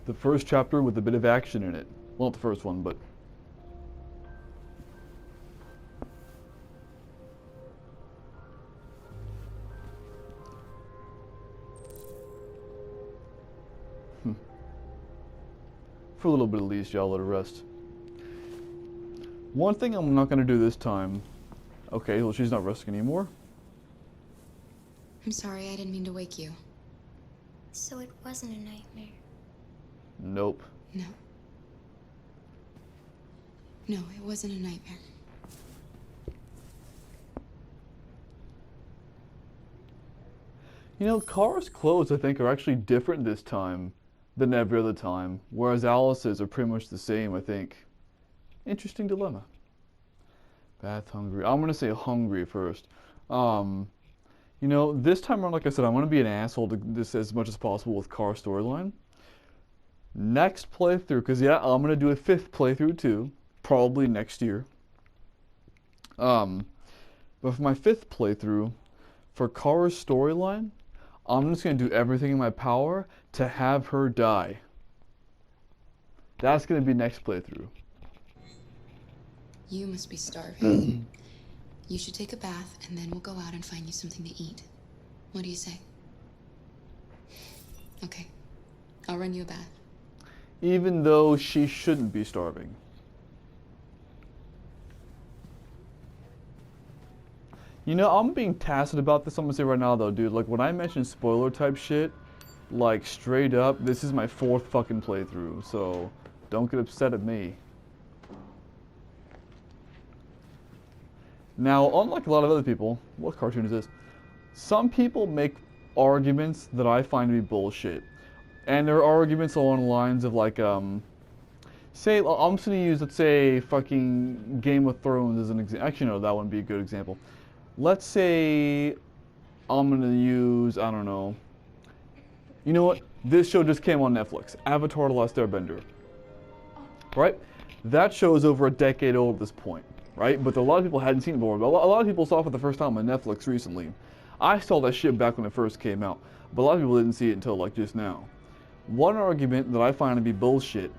The first chapter with a bit of action in it. Well, not the first one, but... For a little bit at least, y'all let it rest. One thing I'm not going to do this time... Okay, well she's not resting anymore. I'm sorry, I didn't mean to wake you. So it wasn't a nightmare. Nope. No. No, it wasn't a nightmare. You know, Kara's clothes, I think, are actually different this time than every other time, whereas Alice's are pretty much the same, I think. Interesting dilemma. Bath hungry. I'm gonna say hungry first. You know, this time around, like I said, I'm gonna be an asshole to this as much as possible with Kara's storyline. Next playthrough, because yeah, I'm gonna do a 5th playthrough too, probably next year. But for my 5th playthrough, for Kara's storyline, I'm just gonna do everything in my power to have her die. That's gonna be next playthrough. You must be starving. You should take a bath, and then we'll go out and find you something to eat. What do you say? Okay. I'll run you a bath. Even though she shouldn't be starving. You know, I'm being tacit about this. I'm gonna say right now, though, dude. Like, when I mention spoiler type shit, like, straight up, this is my 4th fucking playthrough. So, don't get upset at me. Now, unlike a lot of other people, what cartoon is this? Some people make arguments that I find to be bullshit. And there are arguments along the lines of, like, say, I'm just gonna use, let's say, fucking Game of Thrones as an example. Actually, no, that wouldn't be a good example. Let's say I'm gonna use, I don't know. You know what? This show just came on Netflix. Avatar: The Last Airbender. Right? That show is over a decade old at this point. Right? But a lot of people hadn't seen it before. But a lot of people saw it for the first time on Netflix recently. I saw that shit back when it first came out. But a lot of people didn't see it until, like, just now. One argument that I find to be bullshit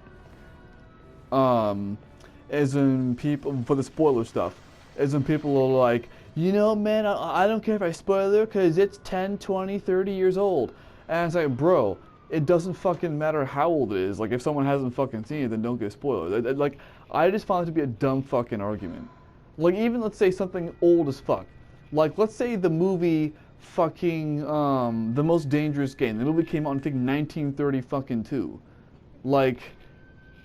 is when people, for the spoiler stuff, is when people are like, you know, man, I don't care if I spoil it because it's 10, 20, 30 years old. And it's like, bro, it doesn't fucking matter how old it is. Like, if someone hasn't fucking seen it, then don't get spoiled. Like, I just found it to be a dumb fucking argument. Like, even let's say something old as fuck. Like, let's say the movie fucking, The Most Dangerous Game. The movie came out in, I think, 1930 fucking 2. Like,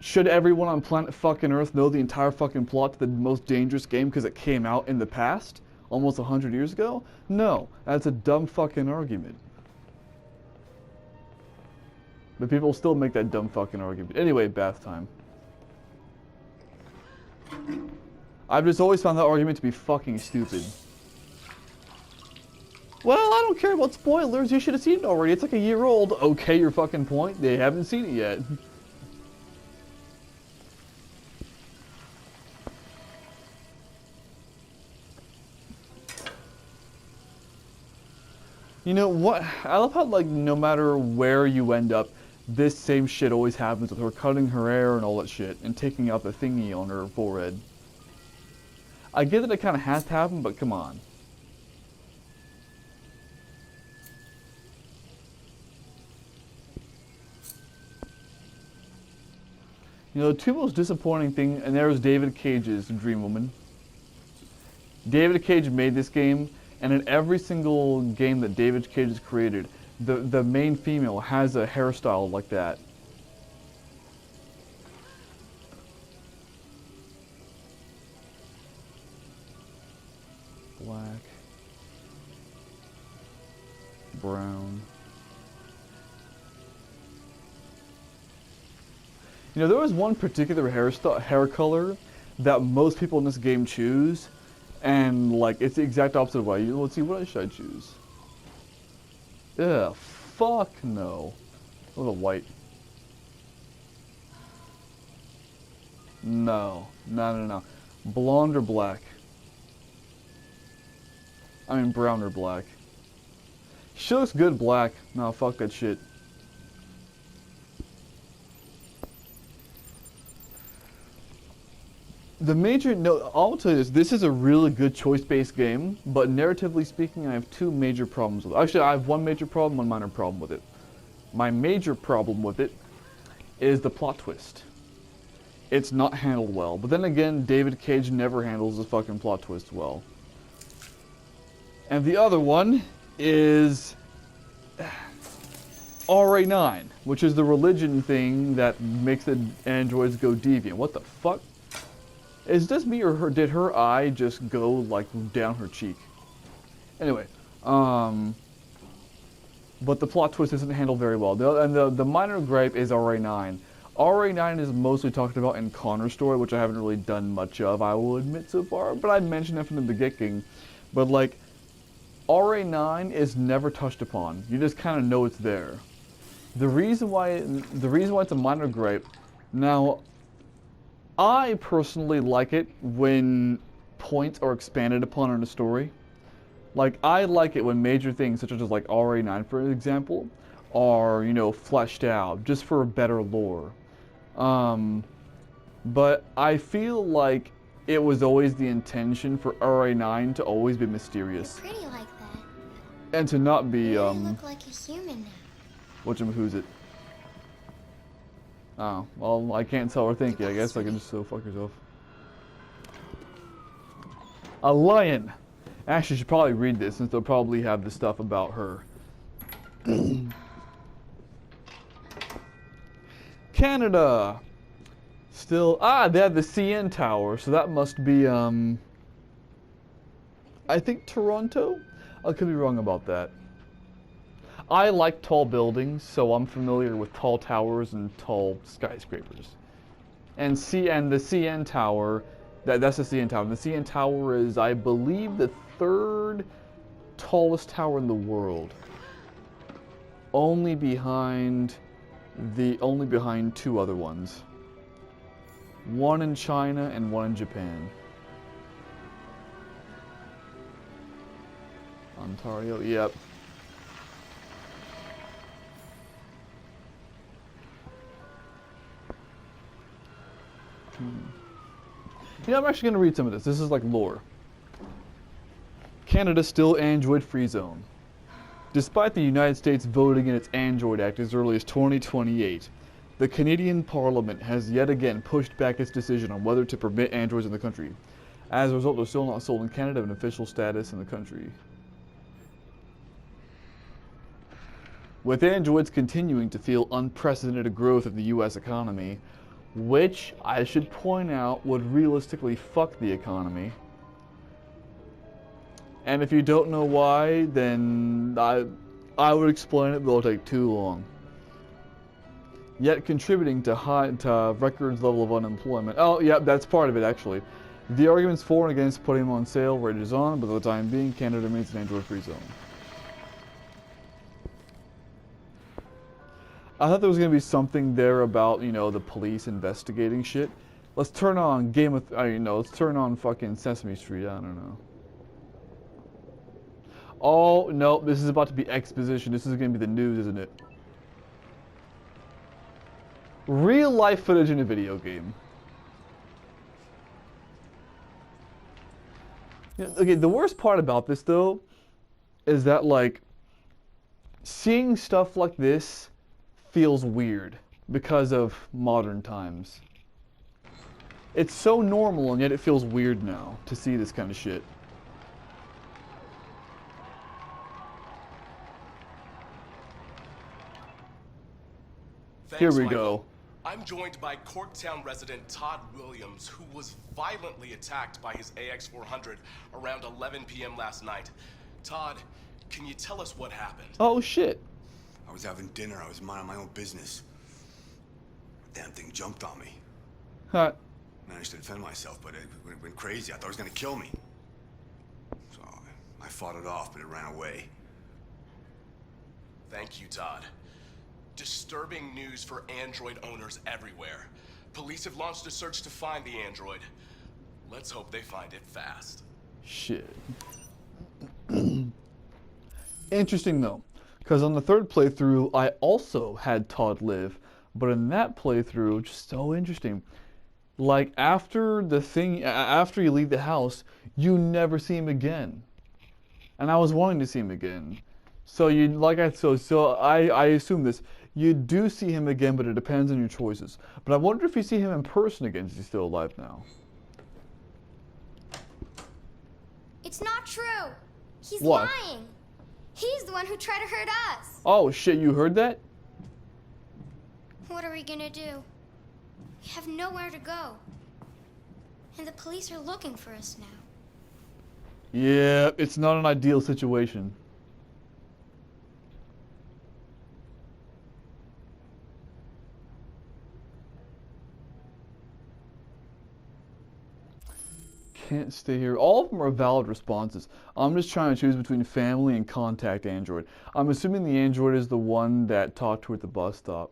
should everyone on planet fucking Earth know the entire fucking plot to The Most Dangerous Game because it came out in the past? Almost 100 years ago? No. That's a dumb fucking argument. But people still make that dumb fucking argument. Anyway, bath time. I've just always found that argument to be fucking stupid. Well, I don't care about spoilers. You should have seen it already. It's like a year old. Okay, your fucking point. They haven't seen it yet. You know what? I love how, like, no matter where you end up, this same shit always happens with her cutting her hair and all that shit and taking out the thingy on her forehead. I get that it kind of has to happen, but come on. You know, the two most disappointing thing, and there was David Cage's Dream Woman. David Cage made this game, and in every single game that David Cage has created, the main female has a hairstyle like that. Black. Brown. You know, there was one particular hair color that most people in this game choose, and like it's the exact opposite of why you. Let's see, what should I choose? Ugh, fuck no. A little white. No, no. Blonde or black? I mean brown or black. She looks good black. No, fuck that shit. The major, no, I'll tell you this. This is a really good choice-based game, but narratively speaking, I have two major problems with it. Actually, I have one major problem, one minor problem with it. My major problem with it is the plot twist. It's not handled well. But then again, David Cage never handles the fucking plot twist well. And the other one is RA9, which is the religion thing that makes the androids go deviant. What the fuck? Is this me or her? Did her eye just go like down her cheek? Anyway, but the plot twist isn't handled very well. The minor gripe is RA9. RA9 is mostly talked about in Connor's story, which I haven't really done much of, I will admit so far, but I mentioned it from the beginning. But like, RA9 is never touched upon. You just kind of know it's there. The reason why it's a minor gripe, now, I personally like it when points are expanded upon in a story. Like, I like it when major things, such as like RA9, for example, are, you know, fleshed out, just for better lore. But I feel like it was always the intention for RA9 to always be mysterious. You're pretty like that. And to not be, You really look like a human now. who's it? Oh, well, I can't tell her thank you. I guess I can just so fuck yourself. A lion! Actually, you should probably read this, since they'll probably have the stuff about her. Canada! Still, they have the CN Tower, so that must be, I think Toronto? I could be wrong about that. I like tall buildings, so I'm familiar with tall towers and tall skyscrapers. And the CN Tower, that's the CN Tower. The CN Tower is, I believe, the third tallest tower in the world. Only behind two other ones. One in China and one in Japan. Ontario, yep. Yeah, I'm actually going to read some of this. This is like lore. Canada still Android-free zone. Despite the United States voting in its Android Act as early as 2028, the Canadian Parliament has yet again pushed back its decision on whether to permit androids in the country. As a result, they're still not sold in Canada of an official status in the country. With androids continuing to feel unprecedented growth in the US economy, which, I should point out, would realistically fuck the economy. And if you don't know why, then I would explain it, but it'll take too long. Yet contributing to records level of unemployment. Oh, yeah, that's part of it, actually. The arguments for and against putting them on sale rages on, but for the time being, Canada remains an Android-free zone. I thought there was going to be something there about, you know, the police investigating shit. Let's turn on let's turn on fucking Sesame Street, I don't know. Oh, no, this is about to be exposition. This is going to be the news, isn't it? Real life footage in a video game. Yeah, okay, the worst part about this, though, is that, like, seeing stuff like this feels weird because of modern times. It's so normal, and yet it feels weird now to see this kind of shit. Thanks, Here we Michael. go. I'm joined by Corktown resident Todd Williams, who was violently attacked by his AX-400 around 11 p.m. last night. Todd, can you tell us what happened? Oh, shit. I was having dinner. I was minding my own business. Damn thing jumped on me. Huh. Managed to defend myself, but it went crazy. I thought it was gonna kill me. So I fought it off, but it ran away. Thank you, Todd. Disturbing news for Android owners everywhere. Police have launched a search to find the android. Let's hope they find it fast. Shit. Interesting, though. Because on the third playthrough, I also had Todd live. But in that playthrough, just so interesting, Like after the thing, after you leave the house, you never see him again. And I was wanting to see him again. So you like I assume this. You do see him again, but it depends on your choices. But I wonder if you see him in person again, since he's still alive now. It's not true. He's What? lying. He's the one who tried to hurt us. Oh shit, you heard that? What are we gonna do? We have nowhere to go. And the police are looking for us now. Yeah, it's not an ideal situation. Can't stay here. All of them are valid responses. I'm just trying to choose between family and contact android. I'm assuming the android is the one that talked to her at the bus stop.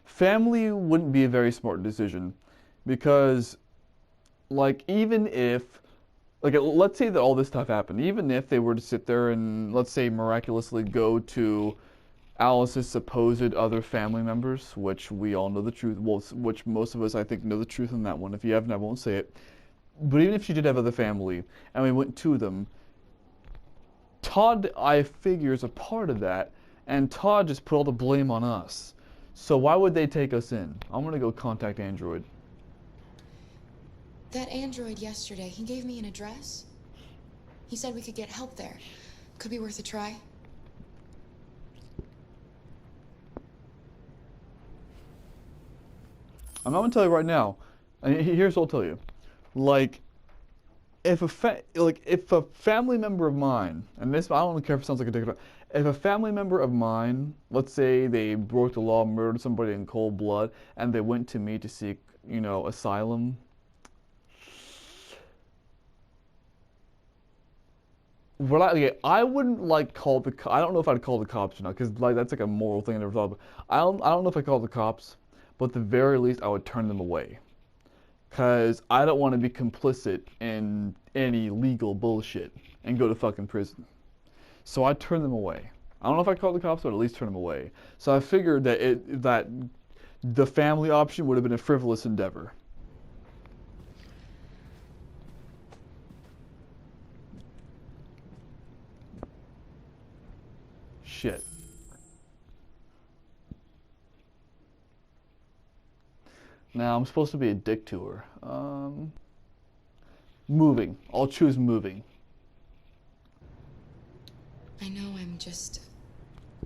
Family wouldn't be a very smart decision because, like, even if, like, let's say that all this stuff happened, even if they were to sit there and, let's say, miraculously go to Alice's supposed other family members, which we all know the truth, well, which most of us, I think, know the truth on that one. If you haven't, I won't say it. But even if she did have other family, and we went to them, Todd, I figure, is a part of that, and Todd just put all the blame on us. So why would they take us in? I'm gonna go contact Android. That android yesterday, he gave me an address. He said we could get help there. Could be worth a try. I'm gonna tell you right now, and here's what I'll tell you. Like, if a family member of mine, and this, I don't care if it sounds like a dick or not, if a family member of mine, let's say they broke the law, murdered somebody in cold blood, and they went to me to seek, you know, asylum, I wouldn't like call the, I don't know if I'd call the cops or not, because like that's like a moral thing I never thought about. I don't know if I call the cops, but at the very least I would turn them away, because I don't want to be complicit in any legal bullshit and go to fucking prison. So I turn them away. I don't know if I call the cops, but at least turn them away. So I figured that the family option would have been a frivolous endeavor. Shit. Now I'm supposed to be a dick to her. Moving. I'll choose moving. I know I'm just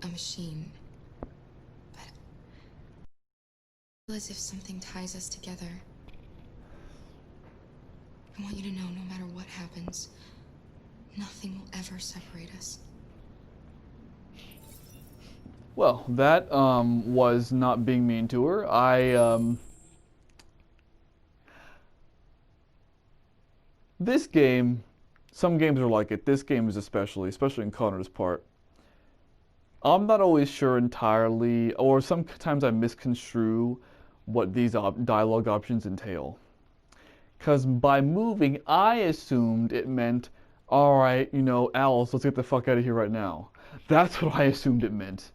a machine, but I feel as if something ties us together. I want you to know, no matter what happens, nothing will ever separate us. Well, that was not being mean to her. This game, some games are like it. This game is especially in Connor's part. I'm not always sure entirely, or sometimes I misconstrue what these dialogue options entail. Because by moving, I assumed it meant, alright, you know, Alice, let's get the fuck out of here right now. That's what I assumed it meant.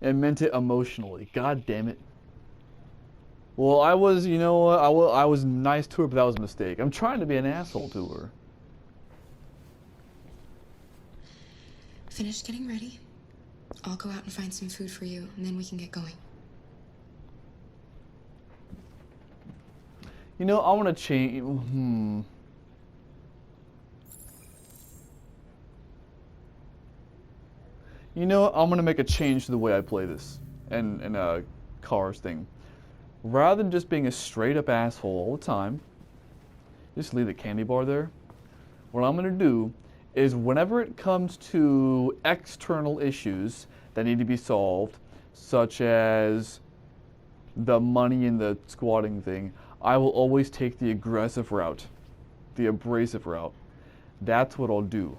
It meant it emotionally. God damn it. Well, I was, you know what, I was nice to her, but that was a mistake. I'm trying to be an asshole to her. Finish getting ready. I'll go out and find some food for you, and then we can get going. You know, I want to change. You know what? I'm going to make a change to the way I play this and Cars thing. Rather than just being a straight up asshole all the time, just leave the candy bar there. What I'm going to do is whenever it comes to external issues that need to be solved, such as the money and the squatting thing, I will always take the aggressive route, the abrasive route. That's what I'll do.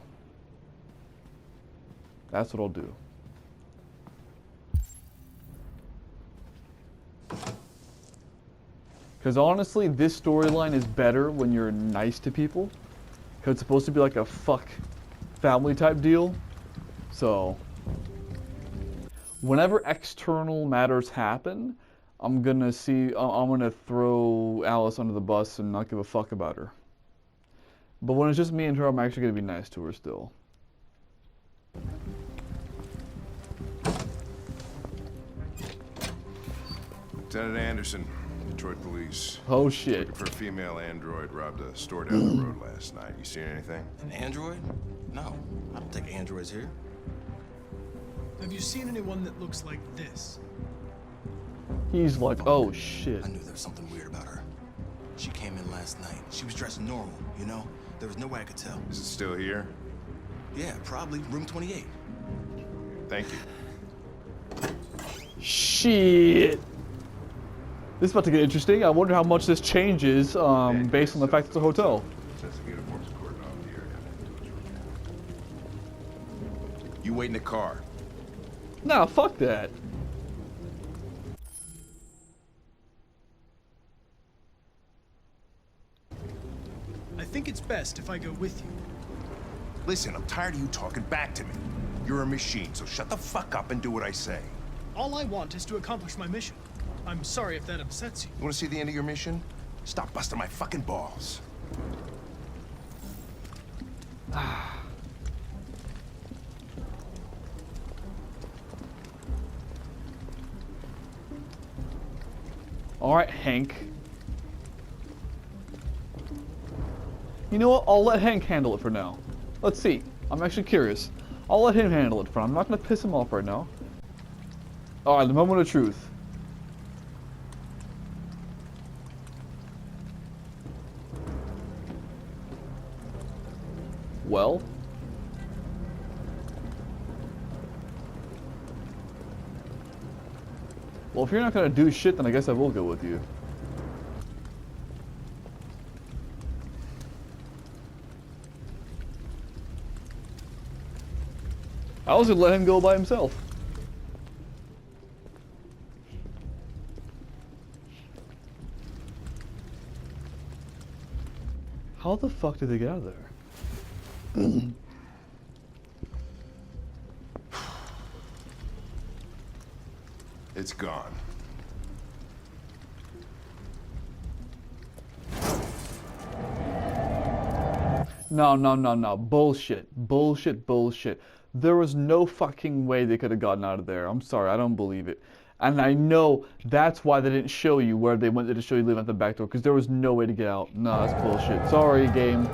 That's what I'll do. Because honestly, this storyline is better when you're nice to people. Because it's supposed to be like a fuck family type deal. So, whenever external matters happen, I'm gonna throw Alice under the bus and not give a fuck about her. But when it's just me and her, I'm actually gonna be nice to her still. Lieutenant Anderson, Detroit Police. Oh shit. Looking for a female android robbed a store down the road last night. You seen anything? An android? No, I don't think androids here. Have you seen anyone that looks like this? He's like, oh shit. I knew there was something weird about her. She came in last night. She was dressed normal, you know? There was no way I could tell. Is it still here? Yeah, probably room 28. Thank you. Shit. This is about to get interesting. I wonder how much this changes based on the fact it's a hotel. Uniforms cordoned off the area. You wait in the car. Nah, fuck that. I think it's best if I go with you. Listen, I'm tired of you talking back to me. You're a machine, so shut the fuck up and do what I say. All I want is to accomplish my mission. I'm sorry if that upsets you. You wanna see the end of your mission? Stop busting my fucking balls. Alright, Hank. You know what? I'll let Hank handle it for now. Let's see. I'm actually curious. I'll let him handle it for now. I'm not gonna piss him off right now. Alright, the moment of truth. Well? Well, if you're not gonna do shit, then I guess I will go with you. I was gonna let him go by himself. How the fuck did they get out of there? It's gone. No. Bullshit. Bullshit. There was no fucking way they could have gotten out of there. I'm sorry, I don't believe it. And I know that's why they didn't show you where they went. They just show you leaving at the back door, because there was no way to get out. No, that's bullshit. Sorry, game.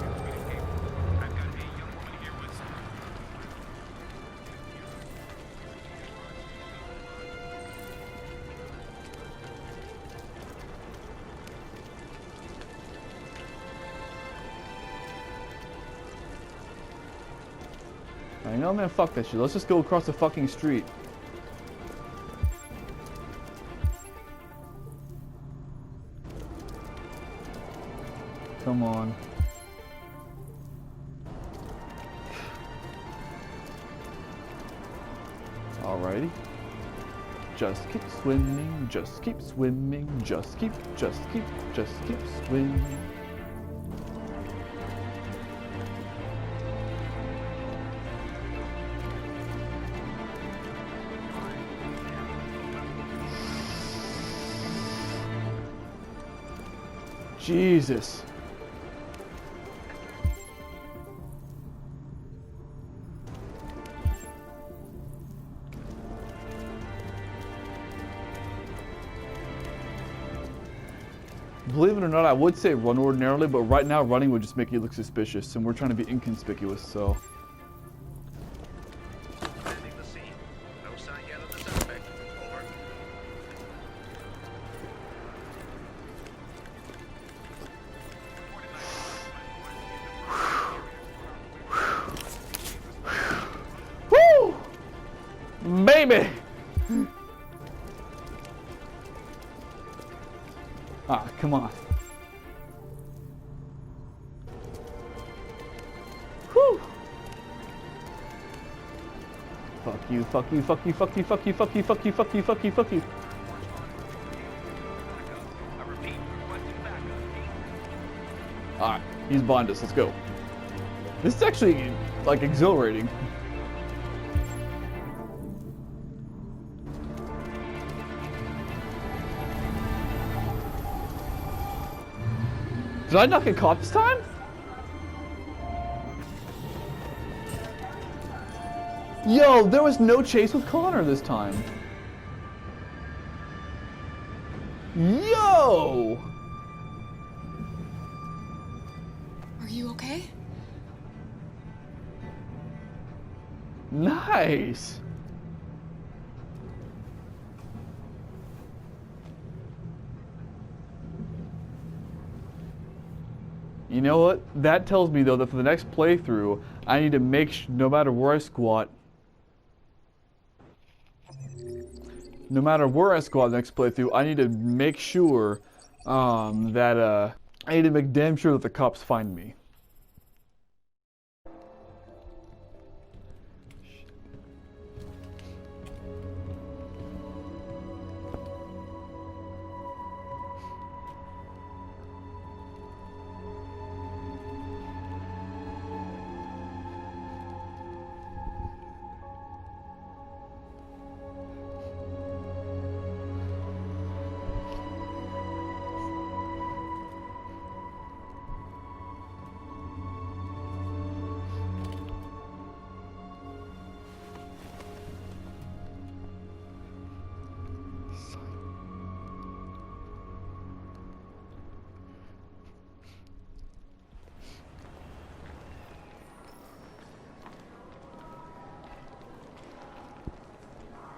I know, man, fuck that shit. Let's just go across the fucking street. Come on. Alrighty. Just keep swimming, just keep swimming, just keep swimming. Jesus. Believe it or not, I would say run ordinarily, but right now running would just make you look suspicious, and we're trying to be inconspicuous, so. Woo! Baby! Ah, come on. Whew. Fuck you, fuck you, fuck you, fuck you, fuck you, fuck you, fuck you, fuck you, fuck you, fuck you. Alright, he's behind us, let's go. This is actually, like, exhilarating. Did I not get caught this time? Yo, there was no chase with Connor this time. Yo! Are you okay? Nice! You know what? That tells me though that for the next playthrough, I need to make no matter where I squat, the next playthrough, I need to make sure that I need to make damn sure that the cops find me.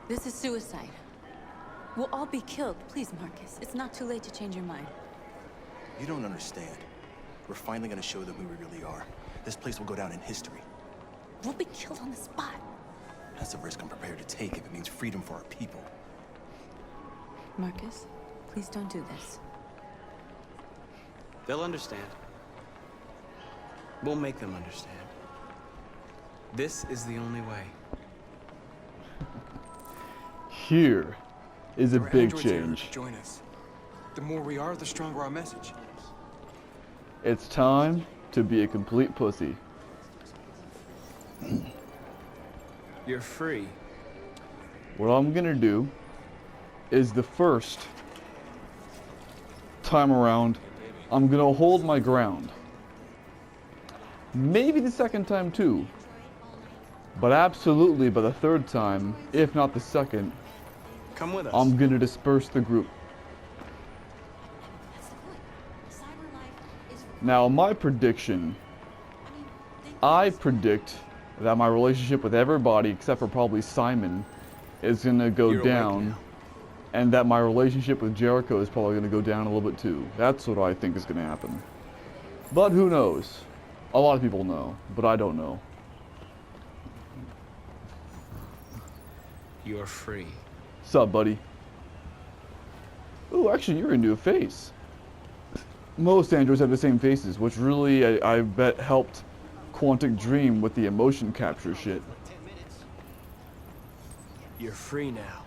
This is suicide. We'll all be killed. Please, Marcus. It's not too late to change your mind. You don't understand. We're finally gonna show them who we really are. This place will go down in history. We'll be killed on the spot. That's a risk I'm prepared to take if it means freedom for our people. Marcus, please don't do this. They'll understand. We'll make them understand. This is the only way. Here is a There are big androids here change. to join us. The more we are, the stronger our message. It's time to be a complete pussy. You're free. What I'm gonna do is the first time around, I'm gonna hold my ground. Maybe the second time too. But absolutely by the third time, if not the second, Come with us. I'm gonna disperse the group. Now, my prediction, I predict that my relationship with everybody, except for probably Simon, is gonna go You're awake down, now. and that my relationship with Jericho is probably gonna go down a little bit too. That's what I think is gonna happen. But who knows? A lot of people know, but I don't know. You're free. Sup, buddy? Ooh, actually, you're a new face. Most androids have the same faces, which really, I bet, helped Quantic Dream with the emotion capture shit. You're free now.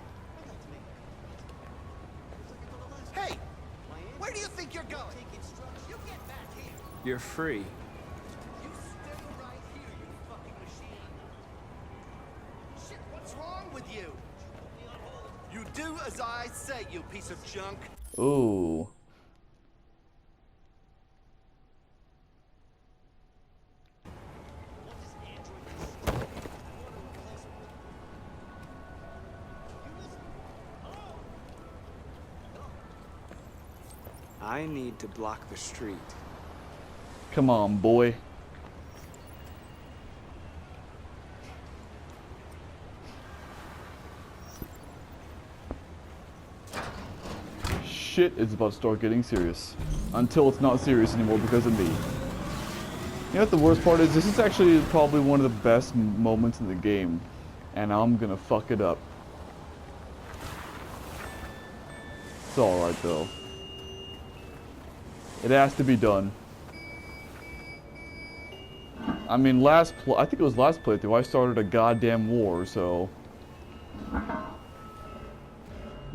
Hey! Where do you think you're going? You get back here! You're free. You stay right here, you fucking machine! Shit, what's wrong with you? You do as I say, you piece of junk! Ooh. I need to block the street. Come on, boy. Shit is about to start getting serious. Until it's not serious anymore because of me. You know what the worst part is? This is actually probably one of the best moments in the game. And I'm gonna fuck it up. It's alright though. It has to be done. I mean, I think it was last playthrough, I started a goddamn war, so...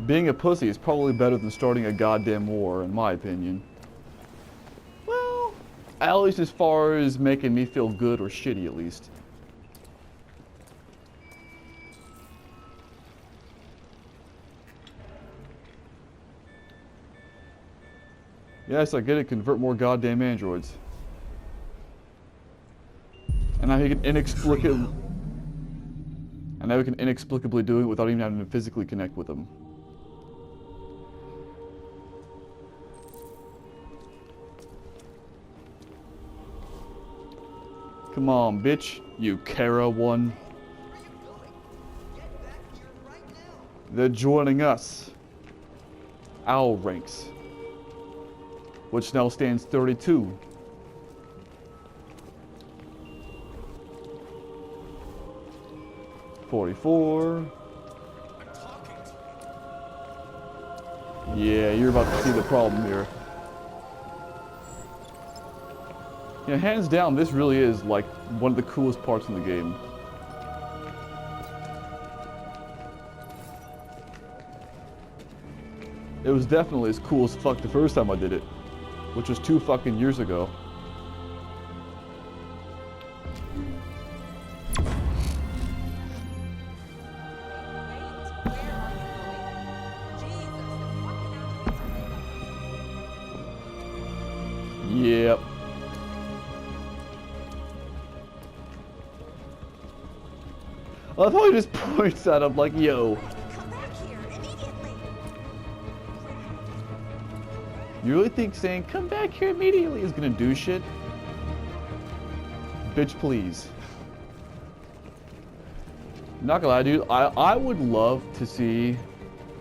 Being a pussy is probably better than starting a goddamn war, in my opinion. Well, at least as far as making me feel good or shitty, at least. Yes, I get it. Convert more goddamn androids. And now he can inexplicably... And now we can inexplicably do it without even having to physically connect with them. Come on, bitch. You Kara one. They're joining us. Our ranks. Which now stands 32. $44. Yeah, you're about to see the problem here. You know, hands down, this really is like one of the coolest parts in the game. It was definitely as cool as fuck the first time I did it, which was 2 fucking years ago. Yep. I love how he just points at him like, yo. You really think saying, come back here immediately is gonna do shit? Bitch, please. Not gonna lie, dude, I would love to see,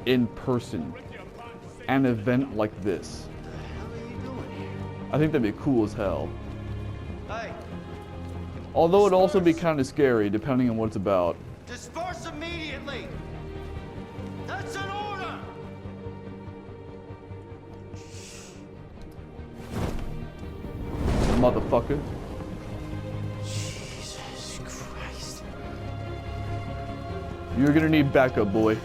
in person, an event like this. I think that'd be cool as hell. Hey. Although it'd also be kind of scary, depending on what it's about. Disperse immediately! That's an order! Motherfucker. Jesus Christ. You're gonna need backup, boy.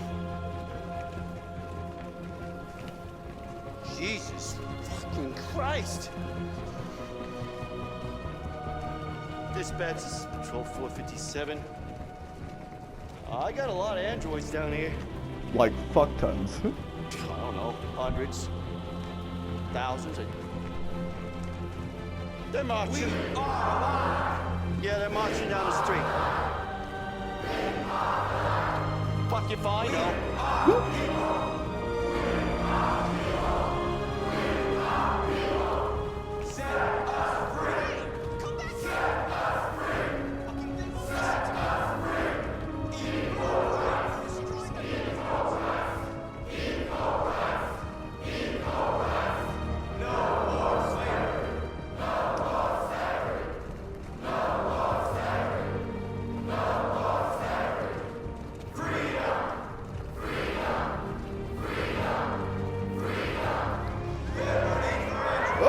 Jesus fucking Christ! Dispatch, this is Patrol 457. I got a lot of androids down here. Like fuck tons. I don't know, hundreds, thousands. They're marching. Yeah, they're marching down the street. Fuck if I know.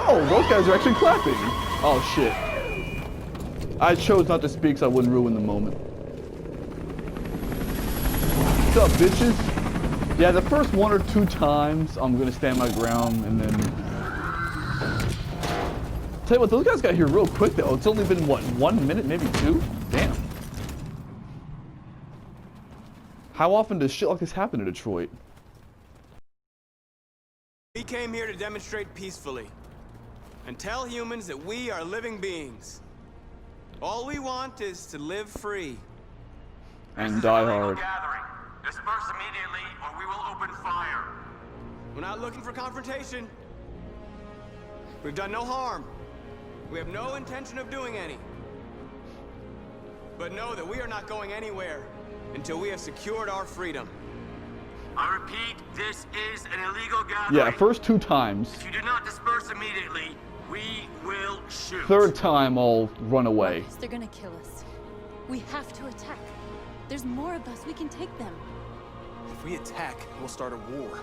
Oh, those guys are actually clapping. Oh shit. I chose not to speak so I wouldn't ruin the moment. What's up, bitches? Yeah, the first 1 or 2 times I'm gonna stand my ground and then... Tell you what, those guys got here real quick though. It's only been, what, 1 minute, maybe 2? Damn. How often does shit like this happen in Detroit? We came here to demonstrate peacefully and tell humans that we are living beings. All we want is to live free. And die hard. Gathering. Disperse immediately or we will open fire. We're not looking for confrontation. We've done no harm. We have no intention of doing any. But know that we are not going anywhere until we have secured our freedom. I repeat, this is an illegal gathering. Yeah, first 2 times. If you do not disperse immediately, we will shoot. 3rd time, I'll run away. Marcus, they're gonna kill us. We have to attack. There's more of us. We can take them. If we attack, we'll start a war.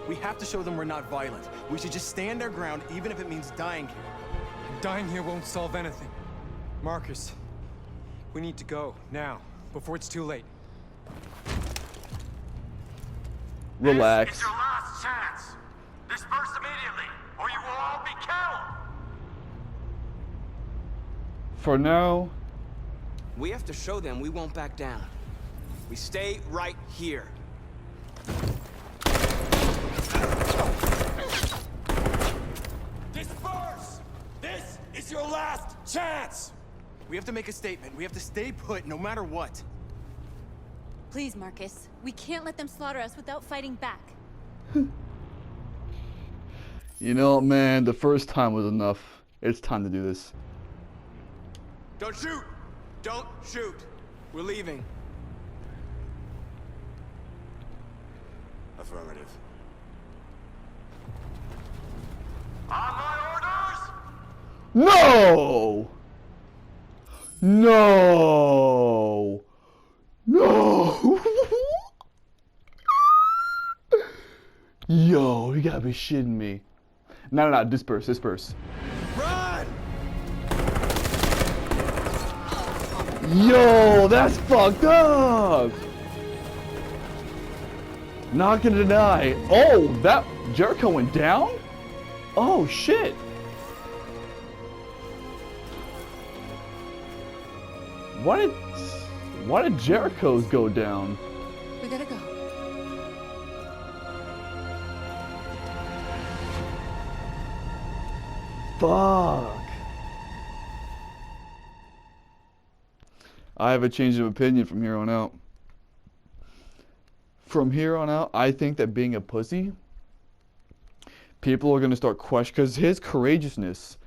We have to show them we're not violent. We should just stand our ground, even if it means dying here. Dying here won't solve anything. Marcus, we need to go, now, before it's too late. Relax. This is your last chance. Disperse immediately, or you will all be killed. For now... We have to show them we won't back down. We stay right here. We have to make a statement. We have to stay put no matter what. Please, Marcus. We can't let them slaughter us without fighting back. You know, man, the first time was enough. It's time to do this. Don't shoot! Don't shoot! We're leaving. Affirmative. On my orders! No! No! No! Yo, you gotta be shitting me. No, disperse. Run! Yo, that's fucked up! Not gonna deny. Oh, that Jericho went down? Oh, shit. Why did Jericho's go down? We gotta go. Fuck. I have a change of opinion from here on out. From here on out, I think that being a pussy, people are going to start questioning, because his courageousness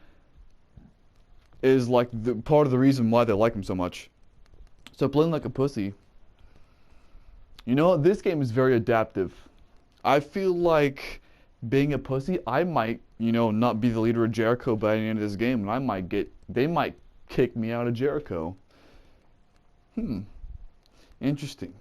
is like the part of the reason why they like him so much. So playing like a pussy, you know, this game is very adaptive. I feel like being a pussy, I might, you know, not be the leader of Jericho by the end of this game, and they might kick me out of Jericho. Interesting.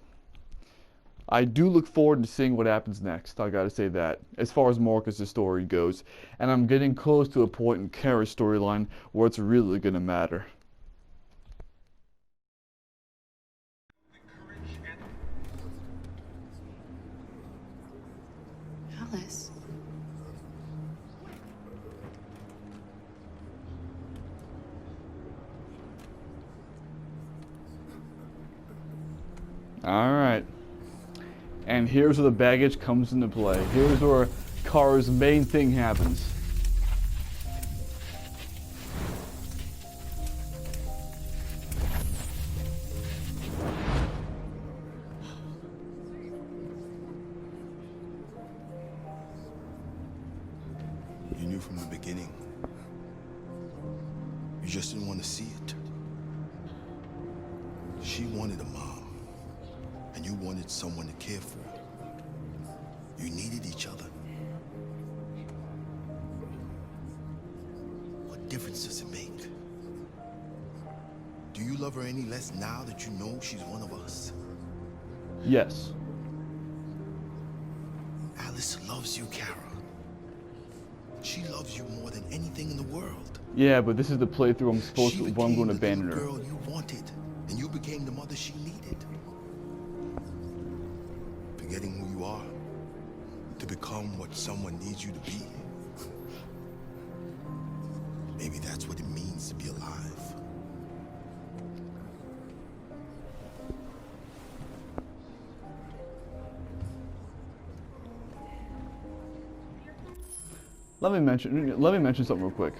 I do look forward to seeing what happens next, I gotta say that, as far as Marcus' story goes. And I'm getting close to a point in Kara's storyline where it's really gonna matter. Alice. Alright. And here's where the baggage comes into play. Here's where Kara's main thing happens. You knew from the beginning. You just didn't want to see it. She wanted a mom, and you wanted someone to care for. You needed each other. What difference does it make? Do you love her any less now that you know she's one of us? Yes. Alice loves you, Kara. She loves you more than anything in the world. Yeah, but this is the playthrough I'm supposed to, I'm going to abandon her. Girl you wanted, and you became the mother she needed. Forgetting who you are to become what someone needs you to be. Maybe that's what it means to be alive. Let me mention something real quick.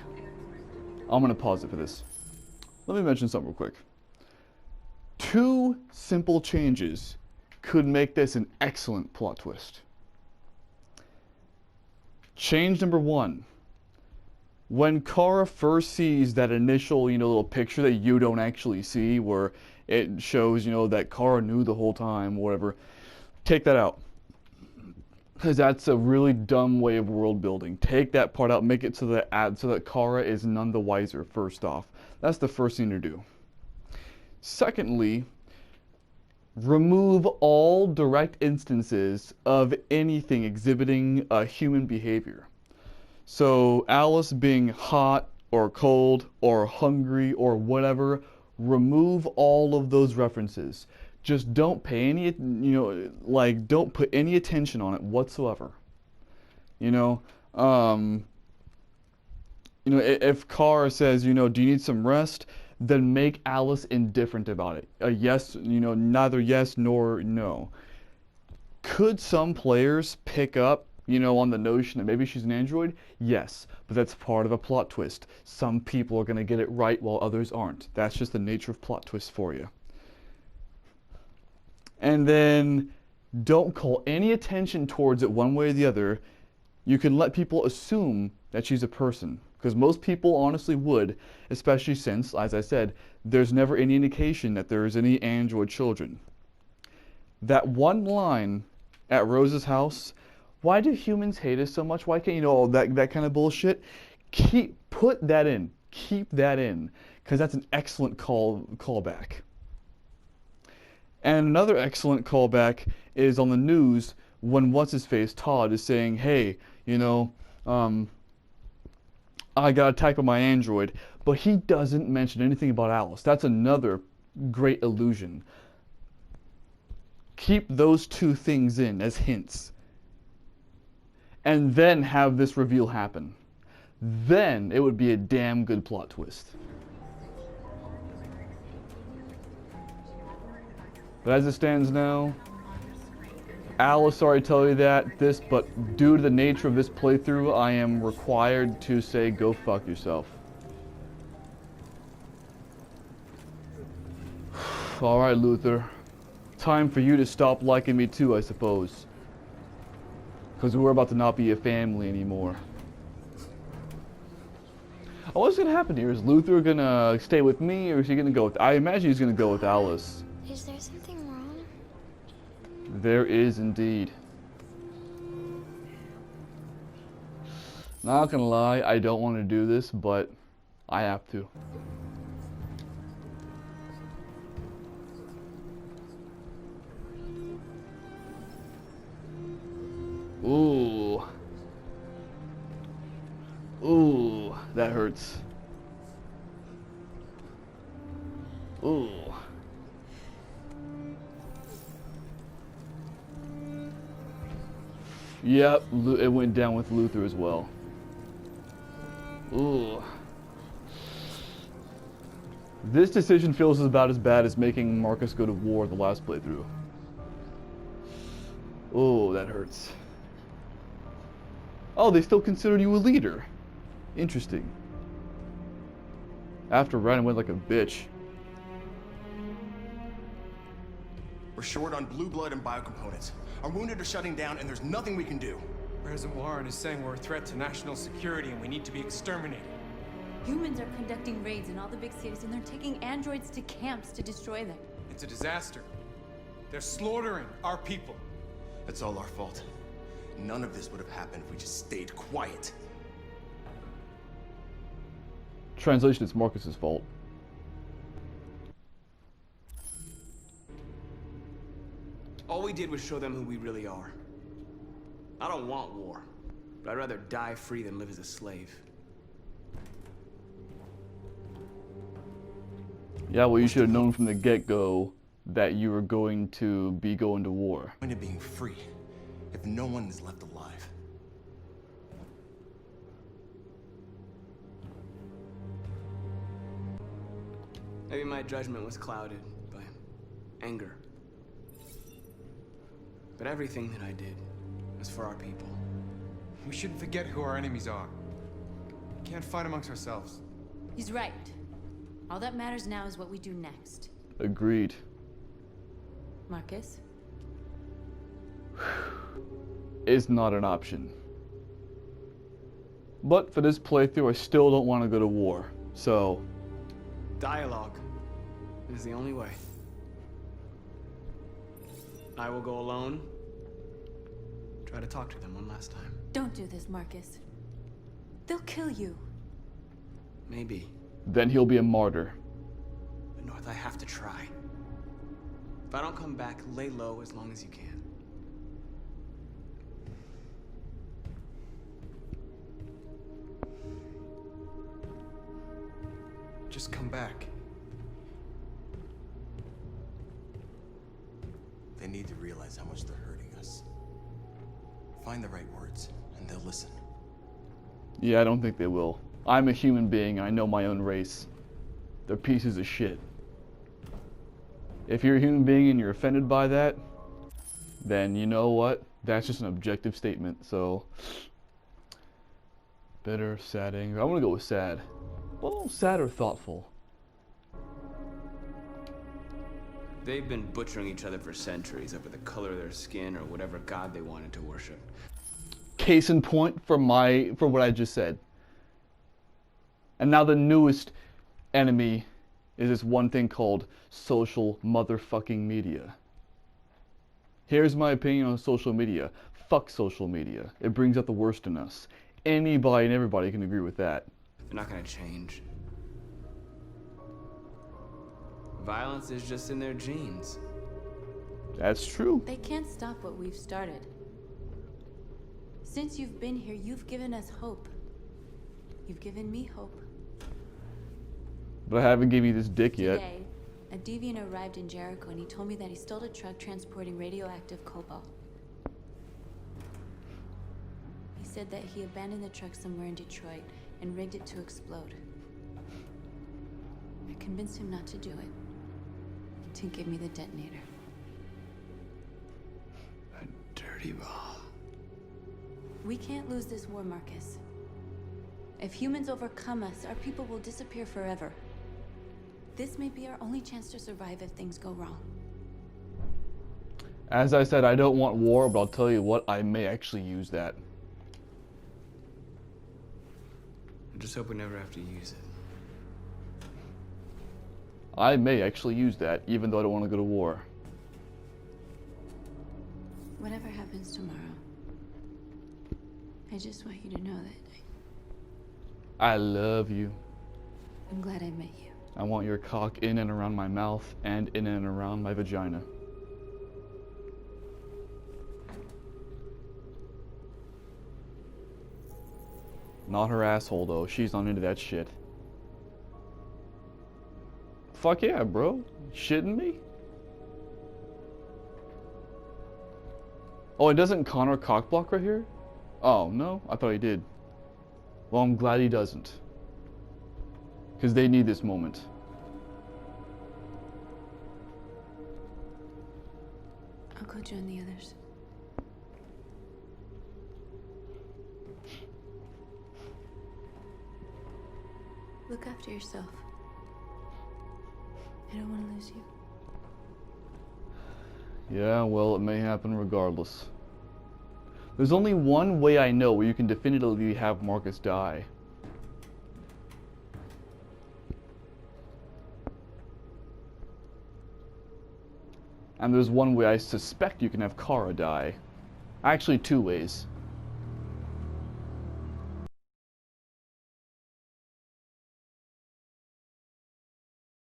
I'm gonna pause it for this. Let me mention something real quick. 2 simple changes could make this an excellent plot twist. Change number 1. When Kara first sees that initial, you know, little picture that you don't actually see, where it shows, you know, that Kara knew the whole time, whatever, take that out. Because that's a really dumb way of world building. Take that part out, make it so that Kara is none the wiser, first off. That's the first thing to do. Secondly, remove all direct instances of anything exhibiting human behavior. So Alice being hot or cold or hungry or whatever, remove all of those references. Just don't pay any, don't put any attention on it whatsoever. If Kara says, do you need some rest? Then make Alice indifferent about it. A yes, neither yes nor no. Could some players pick up you know, on the notion that maybe she's an android? Yes, but that's part of a plot twist. Some people are going to get it right while others aren't. That's just the nature of plot twists for you. And then don't call any attention towards it one way or the other. You can let people assume that she's a person, because most people honestly would, especially since, as I said, there's never any indication that there's any android children. That one line at Rose's house, why do humans hate us so much? Why can't, you know, all that kind of bullshit? Put that in. Keep that in, because that's an excellent callback. And another excellent callback is on the news when what's-his-face, Todd, is saying, hey, you know, I got attacked by my android, but he doesn't mention anything about Alice. That's another great illusion. Keep those two things in as hints. And then have this reveal happen. Then it would be a damn good plot twist. But as it stands now, Alice, sorry to tell you that, but due to the nature of this playthrough, I am required to say go fuck yourself. Alright, Luther. Time for you to stop liking me too, I suppose. Because we're about to not be a family anymore. Oh, what's gonna happen here? Is Luther gonna stay with me, or is he gonna go with... I imagine he's gonna go with Alice. Is there something wrong? There is indeed. Not gonna lie, I don't want to do this, but I have to. Ooh. Ooh, that hurts. Ooh. Yep, it went down with Luther as well. Ooh. This decision feels about as bad as making Marcus go to war the last playthrough. Oh, that hurts. Oh, they still consider you a leader. Interesting. After running away like a bitch. We're short on blue blood and biocomponents. Our wounded are shutting down, and there's nothing we can do. President Warren is saying we're a threat to national security and we need to be exterminated. Humans are conducting raids in all the big cities, and they're taking androids to camps to destroy them. It's a disaster. They're slaughtering our people. It's all our fault. None of this would have happened if we just stayed quiet. Translation, it's Marcus's fault. All we did was show them who we really are. I don't want war, but I'd rather die free than live as a slave. Yeah, well, you should have known from the get-go that you were going to be going to war. Point of being free, if no one is left alive. Maybe my judgment was clouded by anger. But everything that I did was for our people. We shouldn't forget who our enemies are. We can't fight amongst ourselves. He's right. All that matters now is what we do next. Agreed. Marcus? Is not an option. But for this playthrough, I still don't want to go to war. So... Dialogue is the only way. I will go alone. Try to talk to them one last time. Don't do this, Marcus. They'll kill you. Maybe. Then he'll be a martyr. But North, I have to try. If I don't come back, lay low as long as you can. Just come back. They need to realize how much they're hurting us. Find the right words, and they'll listen. Yeah, I don't think they will. I'm a human being, and I know my own race. They're pieces of shit. If you're a human being and you're offended by that, then you know what? That's just an objective statement, so... Bitter, sad, angry. I'm gonna go with sad. Well, sad or thoughtful. They've been butchering each other for centuries over the color of their skin or whatever god they wanted to worship. Case in point for what I just said. And now the newest enemy is this one thing called social motherfucking media. Here's my opinion on social media. Fuck social media. It brings out the worst in us. Anybody and everybody can agree with that. They're not gonna change. Violence is just in their genes. That's true. They can't stop what we've started. Since you've been here, you've given us hope. You've given me hope. But I haven't given you this dick yet. Today, a deviant arrived in Jericho and he told me that he stole a truck transporting radioactive cobalt. He said that he abandoned the truck somewhere in Detroit and rigged it to explode. I convinced him not to do it, to give me the detonator. A dirty ball. We can't lose this war, Marcus. If humans overcome us, our people will disappear forever. This may be our only chance to survive if things go wrong. As I said, I don't want war, but I'll tell you what, I may actually use that. I just hope we never have to use it. I may actually use that, even though I don't want to go to war. Whatever happens tomorrow, I just want you to know that I love you. I'm glad I met you. I want your cock in and around my mouth and in and around my vagina. Not her asshole though, she's not into that shit. Fuck yeah, bro. Shitting me? Oh, it doesn't Connor cockblock right here? Oh, no? I thought he did. Well, I'm glad he doesn't. Because they need this moment. I'll go join the others. Look after yourself. I don't want to lose you. Yeah, well, it may happen regardless. There's only one way I know where you can definitively have Marcus die. And there's one way I suspect you can have Kara die. Actually, two ways.